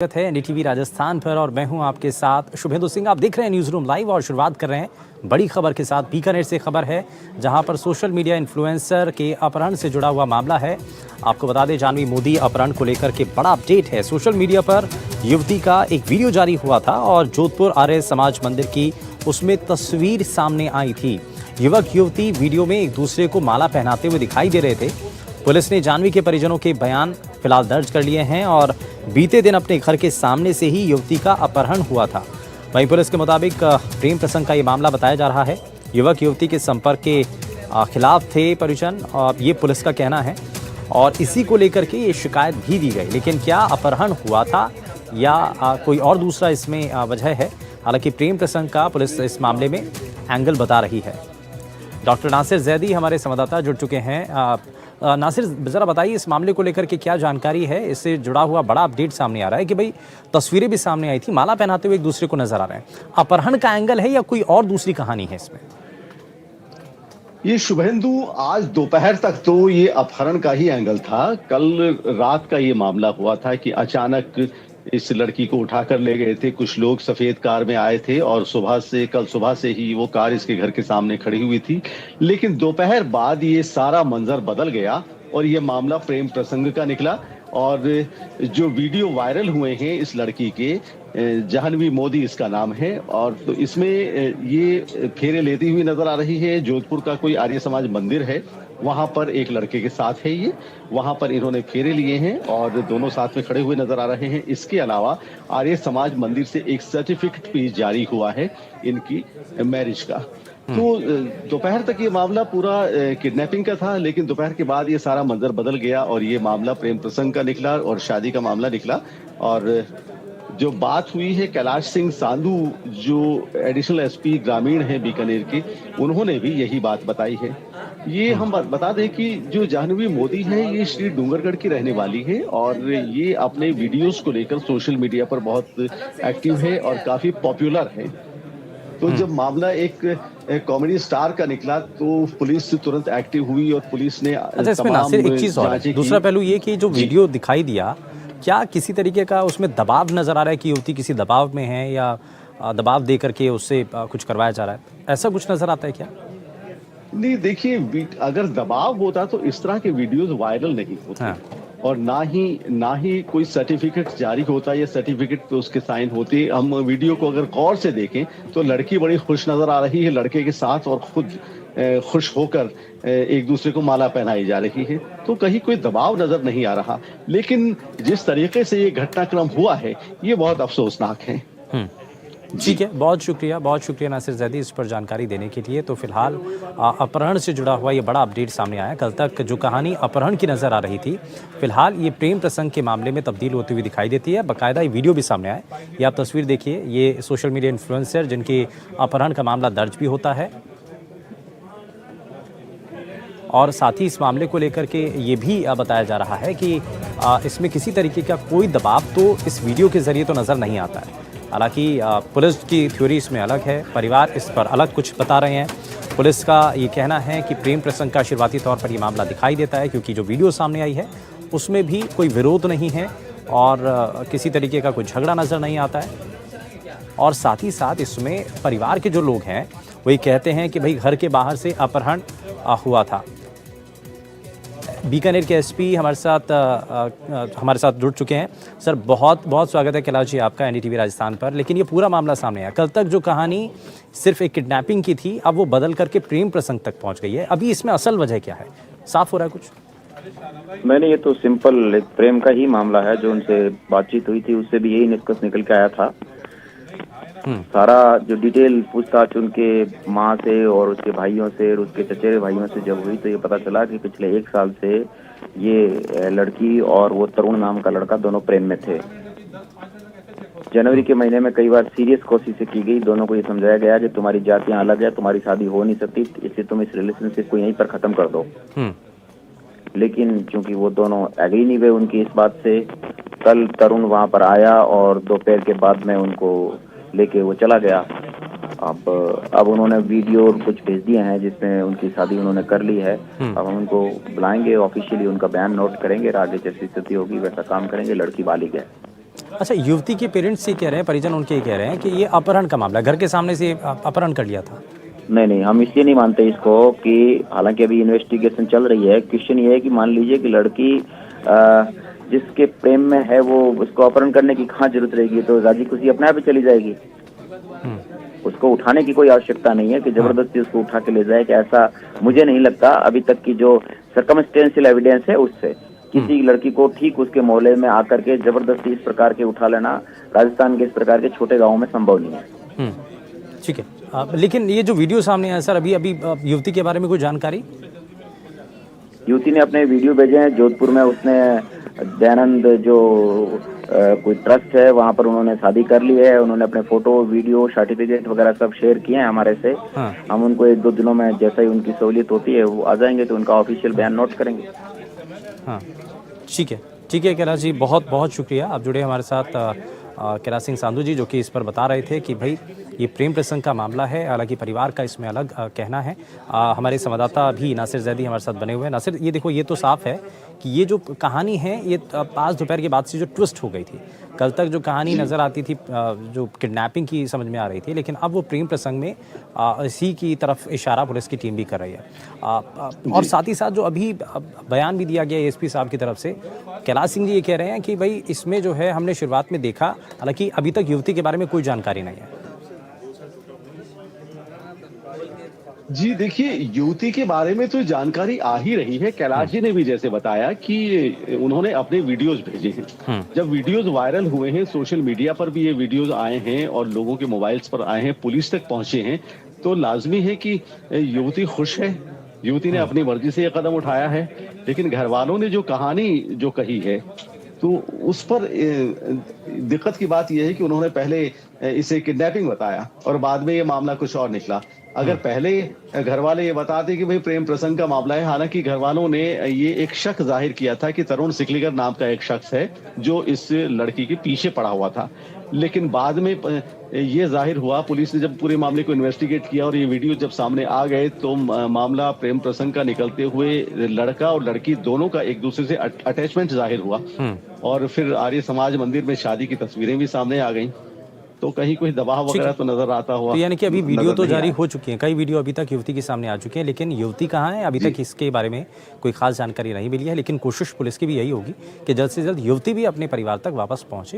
स्वागत है एनडीटीवी राजस्थान पर और मैं हूं आपके साथ शुभेंदु सिंह। आप देख रहे हैं न्यूज़ रूम लाइव और शुरुआत कर रहे हैं बड़ी खबर के साथ। बीकानेर से खबर है जहां पर सोशल मीडिया इन्फ्लुएंसर के अपहरण से जुड़ा हुआ मामला है। आपको बता दें जाह्नवी मोदी अपहरण को लेकर के बड़ा अपडेट है। सोशल मीडिया पर युवती का एक वीडियो जारी हुआ था और जोधपुर आर्य समाज मंदिर की उसमें तस्वीर सामने आई थी। युवक युवती वीडियो में एक दूसरे को माला पहनाते हुए दिखाई दे रहे थे। पुलिस ने जाह्नवी के परिजनों के बयान फिलहाल दर्ज कर लिए हैं और बीते दिन अपने घर के सामने से ही युवती का अपहरण हुआ था। वहीं पुलिस के मुताबिक प्रेम प्रसंग का ये मामला बताया जा रहा है। युवक युवती के संपर्क के खिलाफ थे परिजन, ये पुलिस का कहना है और इसी को लेकर के ये शिकायत भी दी गई। लेकिन क्या अपहरण हुआ था या कोई और दूसरा इसमें वजह है? हालांकि प्रेम प्रसंग का पुलिस इस मामले में एंगल बता रही है। डॉक्टर नासिर जैदी हमारे संवाददाता जुड़ चुके हैं। नासिर, जरा बताइए इस मामले को लेकर के क्या जानकारी है? इससे जुड़ा हुआ बड़ा अपडेट सामने आ रहा है कि भाई तस्वीरें भी सामने आई थी, माला पहनाते हुए एक दूसरे को नजर आ रहे हैं। अपहरण का एंगल है या कोई और दूसरी कहानी है इसमें? ये शुभेंदु, आज दोपहर तक तो ये अपहरण का ही एंगल था। कल रात का ये मामला हुआ था कि अचानक इस लड़की को उठाकर ले गए थे कुछ लोग। सफेद कार में आए थे और कल सुबह से ही वो कार इसके घर के सामने खड़ी हुई थी। लेकिन दोपहर बाद ये सारा मंजर बदल गया और ये मामला प्रेम प्रसंग का निकला। और जो वीडियो वायरल हुए हैं इस लड़की के, जाह्नवी मोदी इसका नाम है, और तो इसमें ये फेरे लेती हुई नजर आ रही है। जोधपुर का कोई आर्य समाज मंदिर है, वहां पर एक लड़के के साथ है ये, वहां पर इन्होंने फेरे लिए हैं और दोनों साथ में खड़े हुए नजर आ रहे हैं। इसके अलावा आर्य समाज मंदिर से एक सर्टिफिकेट भी जारी हुआ है इनकी मैरिज का। तो दोपहर तक ये मामला पूरा किडनैपिंग का था, लेकिन दोपहर के बाद ये सारा मंजर बदल गया और ये मामला प्रेम प्रसंग का निकला और शादी का मामला निकला। और जो बात हुई है, कैलाश सिंह सांधू जो एडिशनल एसपी ग्रामीण है बीकानेर के, उन्होंने भी यही बात बताई है। ये हम बता दें कि जो जाह्नवी मोदी है ये श्री डूंगरगढ़ की रहने वाली है और ये अपने वीडियोस को लेकर सोशल मीडिया पर बहुत एक्टिव है और काफी पॉपुलर है। तो जब मामला एक कॉमेडी स्टार का निकला तो पुलिस तुरंत एक्टिव हुई और पुलिस ने इसमें नासिर एक चीज और है, दूसरा पहलू ये कि जो वीडियो दिखाई दिया, क्या किसी तरीके का उसमें दबाव नजर आ रहा है कि युवती किसी दबाव में है या दबाव दे करके उससे कुछ करवाया जा रहा है? ऐसा कुछ नजर आता है क्या? नहीं, देखिए, अगर दबाव होता तो इस तरह के वीडियोस वायरल नहीं होते। हाँ। और ना ही कोई सर्टिफिकेट जारी होता या सर्टिफिकेट पे उसके साइन होते। हम वीडियो को अगर गौर से देखें तो लड़की बड़ी खुश नजर आ रही है लड़के के साथ और खुद खुश होकर एक दूसरे को माला पहनाई जा रही है। तो कहीं कोई दबाव नजर नहीं आ रहा। लेकिन जिस तरीके से ये घटनाक्रम हुआ है ये बहुत अफसोसनाक है। ठीक है, बहुत शुक्रिया नासिर जैदी इस पर जानकारी देने के लिए। तो फिलहाल अपहरण से जुड़ा हुआ ये बड़ा अपडेट सामने आया। कल तक जो कहानी अपहरण की नज़र आ रही थी, फिलहाल ये प्रेम प्रसंग के मामले में तब्दील होती हुई दिखाई देती है। बाकायदा ये वीडियो भी सामने आया, ये आप तस्वीर देखिए। ये सोशल मीडिया इन्फ्लुएंसर जिनके अपहरण का मामला दर्ज भी होता है और साथ ही इस मामले को लेकर के ये भी बताया जा रहा है कि इसमें किसी तरीके का कोई दबाव तो इस वीडियो के ज़रिए तो नज़र नहीं आता है। हालांकि पुलिस की थ्योरी इसमें अलग है, परिवार इस पर अलग कुछ बता रहे हैं। पुलिस का ये कहना है कि प्रेम प्रसंग का शुरुआती तौर पर ये मामला दिखाई देता है क्योंकि जो वीडियो सामने आई है उसमें भी कोई विरोध नहीं है और किसी तरीके का कोई झगड़ा नज़र नहीं आता है। और साथ ही साथ इसमें परिवार के जो लोग हैं वही कहते हैं कि भाई घर के बाहर से अपहरण हुआ था। बीकानेर के एसपी हमारे साथ जुड़ चुके हैं। सर, बहुत बहुत स्वागत है कैलाश जी आपका एनडीटीवी राजस्थान पर। लेकिन ये पूरा मामला सामने आया, कल तक जो कहानी सिर्फ एक किडनैपिंग की थी अब वो बदल करके प्रेम प्रसंग तक पहुंच गई है। अभी इसमें असल वजह क्या है? साफ हो रहा है कुछ? मैंने ये तो सिंपल एक प्रेम का ही मामला है। जो उनसे बातचीत हुई थी उससे भी यही निष्कर्ष निकल के आया था। सारा जो डिटेल पूछताछ उनके माँ से और उसके भाइयों से और उसके चचेरे भाइयों से जब हुई तो ये पता चला कि पिछले 1 साल से ये लड़की और वो तरुण नाम का लड़का दोनों प्रेम में थे। जनवरी के महीने में कई बार सीरियस कोशिशें की गई, दोनों को ये समझाया गया कि तुम्हारी जातियां अलग है, तुम्हारी शादी हो नहीं सकती, इसलिए तुम इस रिलेशनशिप को यहीं पर खत्म कर दो। लेकिन चूंकि वो दोनों एग्री नहीं हुए उनकी इस बात से, कल तरुण वहां पर आया और दोपहर के बाद में उनको लेके वो चला गया। अब उन्होंने वीडियो कुछ भेज दिए हैं जिसमें उनकी शादी उन्होंने कर ली है। अब हम उनको बुलाएंगे, ऑफिशियली उनका बयान नोट करेंगे, आगे जैसी स्थिति होगी वैसा काम करेंगे। लड़की बालिग है। अच्छा, युवती के पेरेंट्स ये कह रहे हैं, परिजन उनके ये कह रहे हैं कि ये अपहरण का मामला, घर के सामने से अपहरण कर लिया था। नहीं, हम इसलिए नहीं मानते इसको कि हालांकि अभी इन्वेस्टिगेशन चल रही है। क्वेश्चन ये है कि मान लीजिए कि लड़की जिसके प्रेम में है वो उसको अपहरण करने की कहाँ जरूरत रहेगी, तो राजी खुशी अपने आप ही चली जाएगी। उसको उठाने की कोई आवश्यकता नहीं है कि जबरदस्ती उसको उठा के ले जाए, कि ऐसा मुझे नहीं लगता। अभी तक की जो सर्कमस्टेंशियल एविडेंस है उससे किसी लड़की को ठीक उसके मोहल्ले में आकर के जबरदस्ती इस प्रकार के उठा लेना राजस्थान के इस प्रकार के छोटे गाँव में संभव नहीं है। ठीक है, लेकिन ये जो वीडियो सामने आया सर, अभी युवती के बारे में कोई जानकारी? युवती ने अपने वीडियो भेजे हैं। जोधपुर में उसने दयानंद जो कोई ट्रस्ट है वहाँ पर उन्होंने शादी कर ली है। उन्होंने अपने फोटो, वीडियो, सर्टिफिकेट वगैरह सब शेयर किए हैं हमारे से। हाँ। हम उनको 1-2 दिनों में जैसा ही उनकी सहूलियत होती है वो आ जाएंगे तो उनका ऑफिशियल बयान नोट करेंगे। हाँ, ठीक है कैलाश जी, बहुत बहुत शुक्रिया, आप जुड़े हमारे साथ। कैलाश सिंह सांधू जी, जो कि इस पर बता रहे थे कि भाई ये प्रेम प्रसंग का मामला है, हालांकि परिवार का इसमें अलग कहना है। हमारे संवाददाता भी नासिर जैदी हमारे साथ बने हुए हैं। नासिर, ये देखो, ये तो साफ है कि ये जो कहानी है ये आज दोपहर के बाद से जो ट्विस्ट हो गई थी। कल तक जो कहानी नज़र आती थी जो किडनैपिंग की समझ में आ रही थी, लेकिन अब वो प्रेम प्रसंग में इसी की तरफ इशारा पुलिस की टीम भी कर रही है। और साथ ही साथ जो अभी बयान भी दिया गया एएसपी साहब की तरफ से, कैलाश सिंह जी ये कह रहे हैं कि भाई इसमें जो है हमने शुरुआत में देखा, हालांकि अभी तक युवती के बारे में कोई जानकारी नहीं है। जी देखिए, युवती के बारे में तो जानकारी आ ही रही है। कैलाश जी ने भी जैसे बताया कि उन्होंने अपने वीडियोस भेजे हैं। जब वीडियोस वायरल हुए हैं, सोशल मीडिया पर भी ये वीडियोस आए हैं और लोगों के मोबाइल्स पर आए हैं, पुलिस तक पहुंचे हैं, तो लाजमी है कि युवती खुश है। युवती ने अपनी मर्जी से ये कदम उठाया है, लेकिन घर वालों ने जो कहानी जो कही है तो उस पर दिक्कत की बात यह है कि उन्होंने पहले इसे किडनैपिंग बताया और बाद में ये मामला कुछ और निकला। अगर पहले घर वाले ये बताते कि भाई प्रेम प्रसंग का मामला है, हालांकि घर वालों ने ये एक शक जाहिर किया था कि तरुण सिकलीगर नाम का एक शख्स है जो इस लड़की के पीछे पड़ा हुआ था, लेकिन बाद में ये जाहिर हुआ, पुलिस ने जब पूरे मामले को इन्वेस्टिगेट किया और ये वीडियो जब सामने आ गए तो मामला प्रेम प्रसंग का निकलते हुए लड़का और लड़की दोनों का एक दूसरे से अटैचमेंट जाहिर हुआ और फिर आर्य समाज मंदिर में शादी की तस्वीरें भी सामने आ गई। तो कहीं कोई दबाव वगैरह तो नजर आता हुआ, तो यानी कि अभी वीडियो तो जारी हो चुकी है, कई वीडियो अभी तक युवती के सामने आ चुके हैं, लेकिन युवती कहाँ है अभी तक इसके बारे में कोई खास जानकारी नहीं मिली है। लेकिन कोशिश पुलिस की भी यही होगी कि जल्द से जल्द युवती भी अपने परिवार तक वापस पहुंचे।